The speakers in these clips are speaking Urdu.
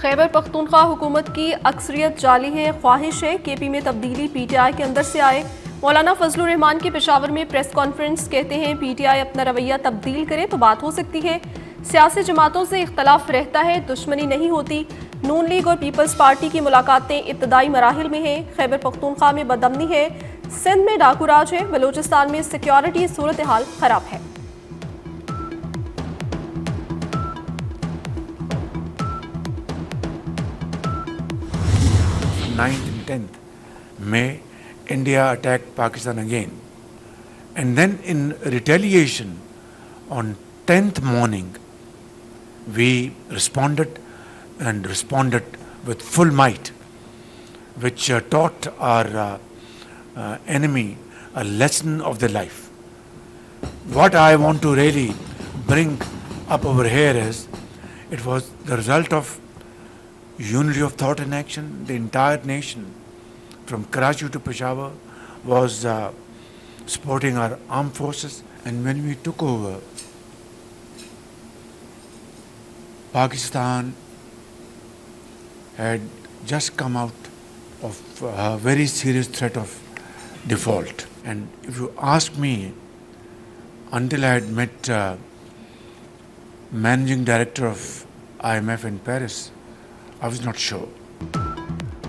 خیبر پختونخوا حکومت کی اکثریت جعلی ہے، خواہش ہے کے پی میں تبدیلی پی ٹی آئی کے اندر سے آئے۔ مولانا فضل الرحمان کی پشاور میں پریس کانفرنس، کہتے ہیں پی ٹی آئی اپنا رویہ تبدیل کرے تو بات ہو سکتی ہے۔ سیاسی جماعتوں سے اختلاف رہتا ہے، دشمنی نہیں ہوتی۔ نون لیگ اور پیپلز پارٹی کی ملاقاتیں ابتدائی مراحل میں ہیں۔ خیبر پختونخوا میں بدامنی ہے، سندھ میں ڈاکو راج ہے، بلوچستان میں سیکیورٹی صورتحال خراب ہے۔ 9th and 10th May, India attacked Pakistan again. And then in retaliation, on 10th morning, we responded with full might, which taught our enemy a lesson of their life. What I want to really bring up over here is, it was the result of unity of thought and action. The entire nation, from Karachi to Peshawar, was supporting our armed forces. And when we took over, Pakistan had just come out of a very serious threat of default. And if you ask me, until I had met managing director of IMF in Paris, I was not sure.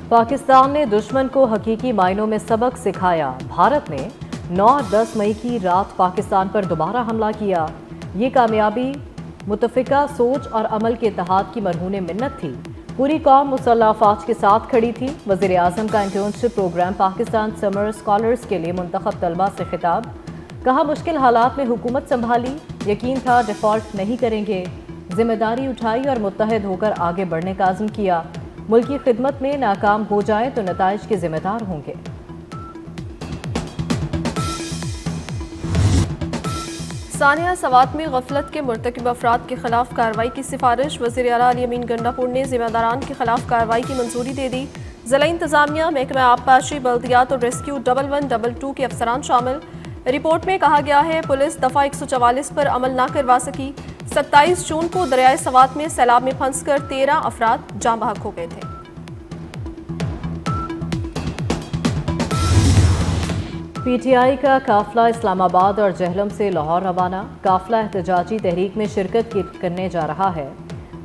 Pakistan نے دشمن کو حقیقی معنوں میں سبق سکھایا۔ بھارت نے 9 اور 10 مئی کی رات پاکستان پر دوبارہ حملہ کیا۔ یہ کامیابی متفقہ سوچ اور عمل کے اتحاد کی مرہون منت تھی۔ پوری قوم مسلح افواج کے ساتھ کھڑی تھی۔ وزیر اعظم کا انٹرنشپ پروگرام پاکستان سمر اسکالرز کے لیے منتخب طلبہ سے خطاب، کہا مشکل حالات میں حکومت سنبھالی، یقین تھا ڈیفالٹ نہیں کریں گے، ذمہ داری اٹھائی اور متحد ہو کر آگے بڑھنے کا عزم کیا۔ ملک کی خدمت میں ناکام ہو جائے تو نتائج کے ذمہ دار ہوں گے۔ ثانیہ سوات میں غفلت کے مرتکب افراد کے خلاف کارروائی کی سفارش، وزیر اعلیٰ علی امین گنڈاپور نے ذمہ داران کے خلاف کارروائی کی منظوری دے دی۔ ضلع انتظامیہ، محکمہ آبپاشی، بلدیات اور ریسکیو 1122 کے افسران شامل۔ رپورٹ میں کہا گیا ہے پولیس دفعہ 144 پر عمل نہ کروا سکی۔ 27 جون کو دریائے سوات میں سیلاب میں پھنس کر 13 افراد جاں بحق ہو گئے تھے۔ پی ٹی آئی کا قافلہ اسلام آباد اور جہلم سے لاہور روانہ۔ قافلہ احتجاجی تحریک میں شرکت کرنے جا رہا ہے۔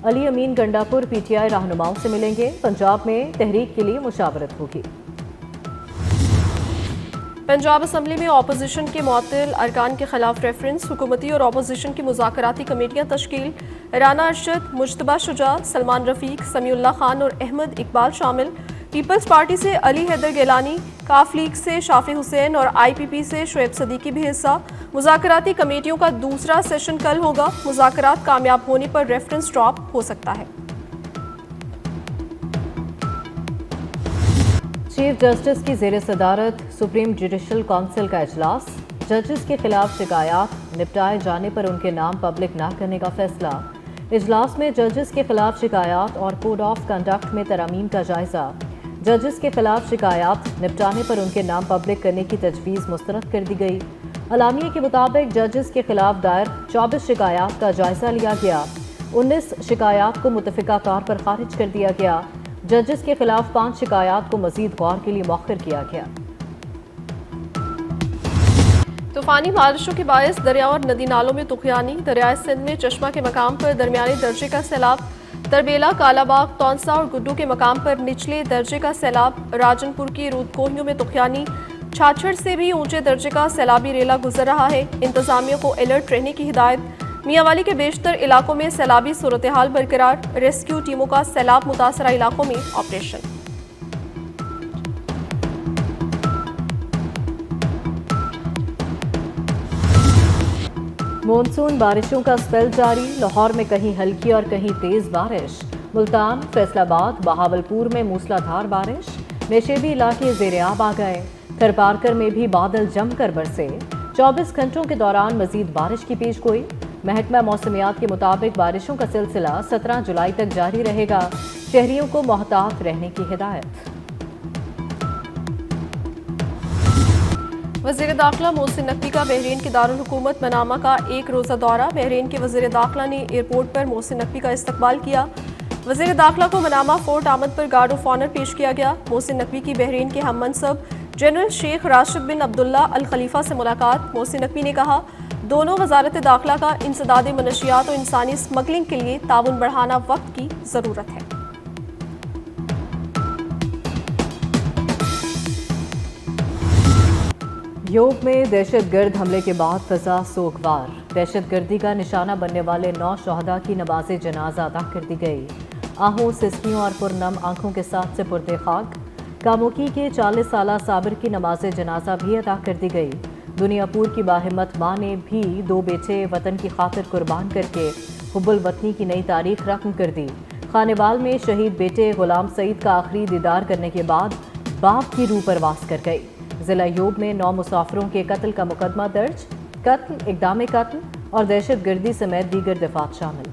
علی امین گنڈاپور پی ٹی آئی رہنماؤں سے ملیں گے۔ پنجاب میں تحریک کے لیے مشاورت ہوگی۔ پنجاب اسمبلی میں اپوزیشن کے معطل ارکان کے خلاف ریفرنس، حکومتی اور اپوزیشن کی مذاکراتی کمیٹیاں تشکیل۔ رانا ارشد، مجتبیٰ شجاع، سلمان رفیق، سمیع اللہ خان اور احمد اقبال شامل۔ پیپلز پارٹی سے علی حیدر گیلانی، کاف لیگ سے شافی حسین اور آئی پی پی سے شعیب صدیقی بھی حصہ۔ مذاکراتی کمیٹیوں کا دوسرا سیشن کل ہوگا۔ مذاکرات کامیاب ہونے پر ریفرنس ڈراپ ہو سکتا ہے۔ چیف جسٹس کی زیر صدارت سپریم جوڈیشل کونسل کا اجلاس، ججز کے خلاف شکایات نپٹائے جانے پر ان کے نام پبلک نہ کرنے کا فیصلہ۔ اجلاس میں ججز کے خلاف شکایات اور کوڈ آف کنڈکٹ میں ترامیم کا جائزہ۔ ججز کے خلاف شکایات نپٹانے پر ان کے نام پبلک کرنے کی تجویز مسترد کر دی گئی۔ اعلامیے کے مطابق ججز کے خلاف دائر 24 شکایات کا جائزہ لیا گیا۔ 19 شکایات کو متفقہ طور پر خارج کر دیا گیا۔ ججز کے خلاف 5 شکایات کو مزید غور کے لیے مؤخر کیا گیا۔ طوفانی بارشوں کے باعث دریا اور ندی نالوں میں طغیانی، دریائے سندھ میں چشمہ کے مقام پر درمیانے درجے کا سیلاب، تربیلا، کالا باغ، تونسا اور گڈو کے مقام پر نچلے درجے کا سیلاب، راجن پور کی رود کوہیوں میں طغیانی، چھاچھڑ سے بھی اونچے درجے کا سیلابی ریلا گزر رہا ہے۔ انتظامیہ کو الرٹ رہنے کی ہدایت۔ میاں والی کے بیشتر علاقوں میں سیلابی صورتحال برقرار، ریسکیو ٹیموں کا سیلاب متاثرہ علاقوں میں آپریشن۔ مونسون بارشوں کا سپیل جاری، لاہور میں کہیں ہلکی اور کہیں تیز بارش، ملتان، فیصل آباد، بہاولپور میں موسلا دھار بارش، نشیبی علاقے زیر آب آ گئے، تھرپارکر میں بھی بادل جم کر برسے۔ 24 گھنٹوں کے دوران مزید بارش کی پیش گوئی۔ محکمہ موسمیات کے مطابق بارشوں کا سلسلہ 17 جولائی تک جاری رہے گا۔ شہریوں کو محتاط رہنے کی ہدایت۔ وزیر داخلہ محسن نقوی کا بحرین کے دارالحکومت منامہ کا 1 روزہ دورہ، بحرین کے وزیر داخلہ نے ایئرپورٹ پر محسن نقوی کا استقبال کیا۔ وزیر داخلہ کو منامہ فورٹ آمد پر گارڈ آف آنر پیش کیا گیا. محسن نقوی کی بحرین کے ہم منصب جنرل شیخ راشد بن عبداللہ الخلیفہ سے ملاقات. محسن نقوی نے کہا دونوں وزارت داخلہ کا انسداد منشیات اور انسانی اسمگلنگ کے لیے تعاون بڑھانا وقت کی ضرورت ہے. یوب میں دہشت گرد حملے کے بعد فضا سوگوار. دہشت گردی کا نشانہ بننے والے 9 شہداء کی نماز جنازہ ادا کر دی گئی. آہوں سسکیوں اور پرنم آنکھوں کے ساتھ سپرد خاک. کاموکی کے 40 سالہ صابر کی نماز جنازہ بھی ادا کر دی گئی. دنیا پور کی باہمت ماں نے بھی 2 بیٹے وطن کی خاطر قربان کر کے حب الوطنی کی نئی تاریخ رقم کر دی. خانیوال میں شہید بیٹے غلام سعید کا آخری دیدار کرنے کے بعد باپ کی روح پرواز کر گئی. ضلع یوب میں 9 مسافروں کے قتل کا مقدمہ درج. قتل، اقدام قتل اور دہشت گردی سمیت دیگر دفعات شامل.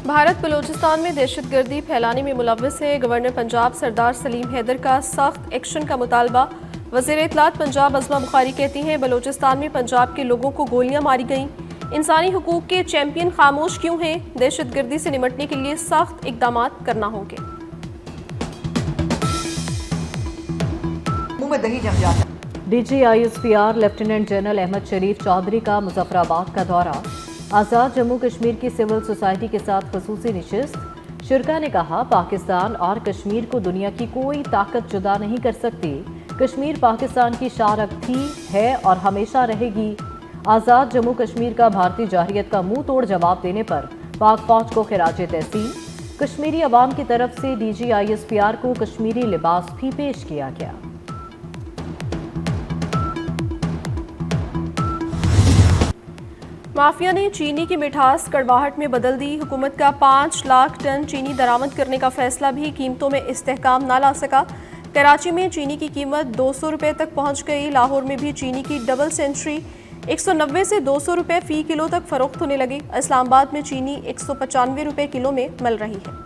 بھارت بلوچستان میں دہشت گردی پھیلانے میں ملوث ہے. گورنر پنجاب سردار سلیم حیدر کا سخت ایکشن کا مطالبہ. وزیر اطلاعات پنجاب عظمہ بخاری کہتی ہیں بلوچستان میں پنجاب کے لوگوں کو گولیاں ماری گئیں. انسانی حقوق کے چیمپئن خاموش کیوں ہیں؟ دہشت گردی سے نمٹنے کے لیے سخت اقدامات کرنا ہوں گے. D G I S P R lieutenant general Ahmed Sharif Chaudhry کا مظفر آباد کا دورہ. آزاد جموں کشمیر کی سول سوسائٹی کے ساتھ خصوصی نشست. شرکا نے کہا پاکستان اور کشمیر کو دنیا کی کوئی طاقت جدا نہیں کر سکتی. کشمیر پاکستان کی شارک تھی، ہے اور ہمیشہ رہے گی. آزاد جموں کشمیر کا بھارتی جارحیت کا منہ توڑ جواب دینے پر پاک فوج کو خراج تحسین. کشمیری عوام کی طرف سے D G I S P R کو کشمیری لباس بھی پیش کیا گیا. مافیا نے چینی کی مٹھاس کڑواہٹ میں بدل دی. حکومت کا 5 لاکھ ٹن چینی درآمد کرنے کا فیصلہ بھی قیمتوں میں استحکام نہ لا سکا. کراچی میں چینی کی قیمت 200 روپے تک پہنچ گئی. لاہور میں بھی چینی کی ڈبل سینچری 190 سے 200 روپے فی کلو تک فروخت ہونے لگی. اسلام آباد میں چینی 195 روپے کلو میں مل رہی ہے.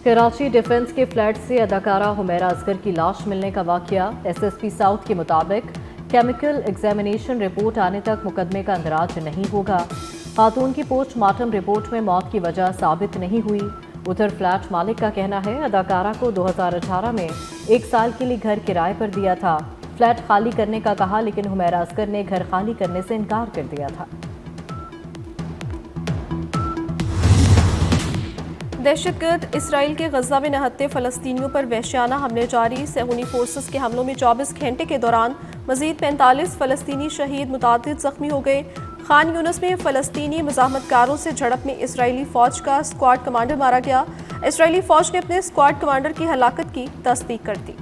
کراچی ڈیفنس کے فلیٹ سے اداکارہ حمیرہ اصغر کی لاش ملنے کا واقعہ. ایس ایس پی ساؤتھ کے مطابق کیمیکل ایگزامینیشن رپورٹ آنے تک مقدمے کا اندراج نہیں ہوگا. خاتون کی پوسٹ مارٹم رپورٹ میں موت کی وجہ ثابت نہیں ہوئی. ادھر فلیٹ مالک کا کہنا ہے اداکارہ کو 2018 میں 1 سال کے لیے گھر کرائے پر دیا تھا. فلیٹ خالی کرنے کا کہا لیکن حمیرہ اصغر نے گھر خالی کرنے سے انکار کر دیا تھا. دہشت گرد اسرائیل کے غزہ میں نہتے فلسطینیوں پر وحشیانہ حملے جاری. صہیونی فورسز کے حملوں میں 24 گھنٹے کے دوران مزید 45 فلسطینی شہید، متعدد زخمی ہو گئے. خان یونس میں فلسطینی مزاحمت کاروں سے جھڑپ میں اسرائیلی فوج کا اسکواڈ کمانڈر مارا گیا. اسرائیلی فوج نے اپنے اسکواڈ کمانڈر کی ہلاکت کی تصدیق کر دی.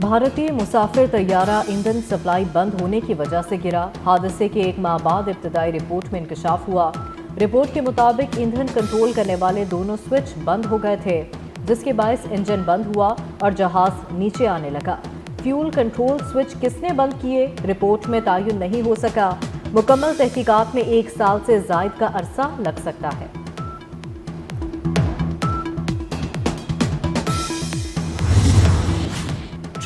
بھارتی مسافر طیارہ ایندھن سپلائی بند ہونے کی وجہ سے گرا. حادثے کے 1 ماہ بعد ابتدائی رپورٹ میں انکشاف ہوا. رپورٹ کے مطابق ایندھن کنٹرول کرنے والے دونوں سوئچ بند ہو گئے تھے جس کے باعث انجن بند ہوا اور جہاز نیچے آنے لگا. فیول کنٹرول سوئچ کس نے بند کیے رپورٹ میں تعین نہیں ہو سکا. مکمل تحقیقات میں 1 سال سے زائد کا عرصہ لگ سکتا ہے.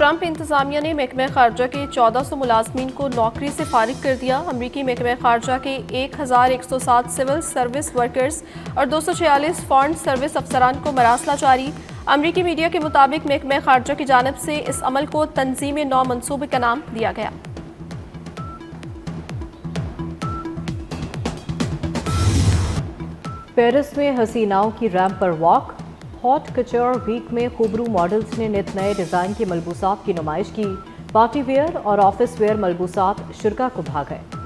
ٹرمپ انتظامیہ نے محکمہ خارجہ کے 1400 ملازمین کو نوکری سے فارغ کر دیا. امریکی محکمہ خارجہ کے 1107 سول سروس ورکرز اور 246 فارن سروس افسران کو مراسلہ جاری. امریکی میڈیا کے مطابق محکمہ خارجہ کی جانب سے اس عمل کو تنظیم نو منصوبے کا نام دیا گیا. پیرس میں حسیناؤں کی ریمپ پر واک. ہاٹ کچور ویک میں خوبرو ماڈلز نے نت نئے ڈیزائن کے ملبوسات کی نمائش کی. پارٹی ویئر اور آفس ویئر ملبوسات شرکا کو بھا گئے.